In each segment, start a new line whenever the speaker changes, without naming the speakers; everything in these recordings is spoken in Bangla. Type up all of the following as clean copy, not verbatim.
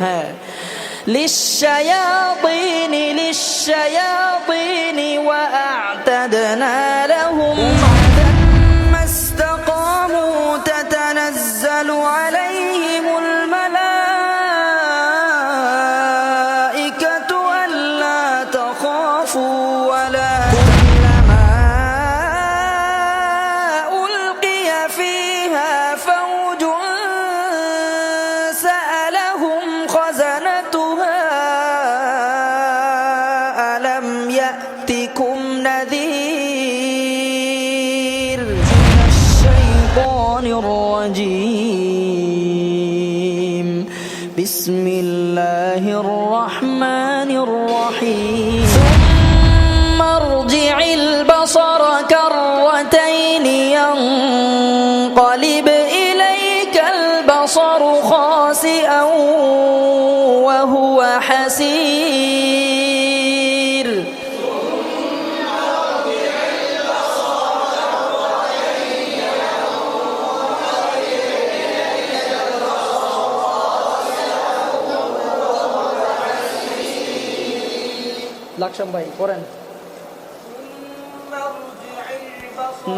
হ্যাঁ, للشياطين وأعتدنا لهم ما استقاموا تتنزل عليهم الملائكة ألا تخافوا ولا كلما ألقي فيها فوج سألهم خزنتها ألم يأتكم نذير من الشيطان الرجيم بسم الله الرحمن الرحيم ثم ارجع البصر كرتين ينقلب إليك البصر خاسئا وهو حسير লাকসাম ভাই পড়েন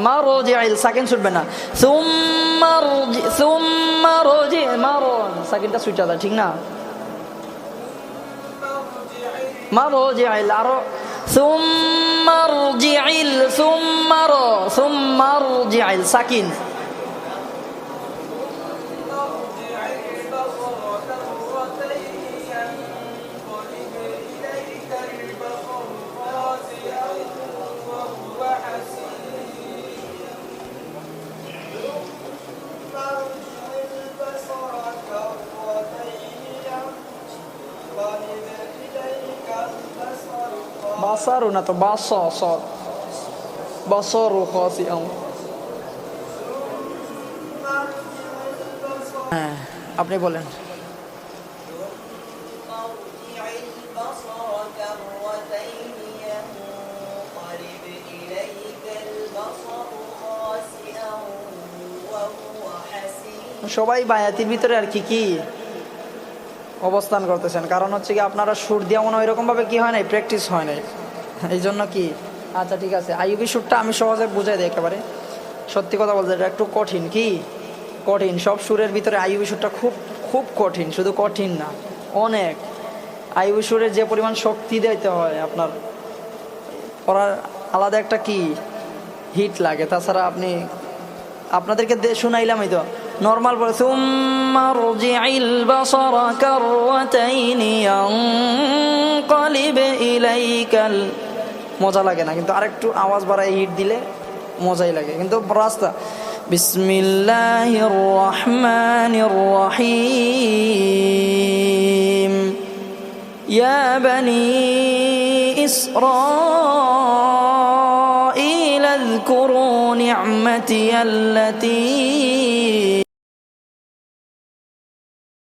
মারজি'ল সাকিন ছুটবে না সুম্মা রজি মারন সাকিনটা ছুটে যায় ঠিক না মারজি'ল আরো সুম্মা রজি'ল সাকিন বাসারু না তো বাসরু খাসিআন হ্যাঁ আপনি বলেন সবাই বায়াতির ভিতরে আর কি অবস্থান করতেছেন, কারণ হচ্ছে কি আপনারা সুর দিয়ে মনে এরকম ভাবে কি হয় নাই, প্র্যাকটিস হয় নাই, এই জন্য কি। আচ্ছা ঠিক আছে, আইয়ুবী সুরটা আমি সহজে বুঝাই দিই একেবারে। সত্যি কথা বলতে এটা একটু কঠিন, কি কঠিন, সব সুরের ভিতরে আইয়ুবী সুরটা খুব খুব কঠিন, শুধু কঠিন না অনেক। আইয়ুবী সুরের যে পরিমাণ শক্তি দিতে হয় আপনার পড়ার আলাদা একটা কি হিট লাগে। তাছাড়া আপনাদেরকে শুনাইলাম এই তো নর্মাল বলে সুম্মা রজি'ল বাসারা কাররাতাইনি ইয়ানকালিব ইলাইকাল, মজা লাগে না, কিন্তু আরেকটু আওয়াজ বাড়ায় হিট দিলে মজাই লাগে। কিন্তু রাস্তা বিসমিল্লাহির রহমানির রহিম ইয়া বনি ইসরাঈল اذكروا نعمتي التي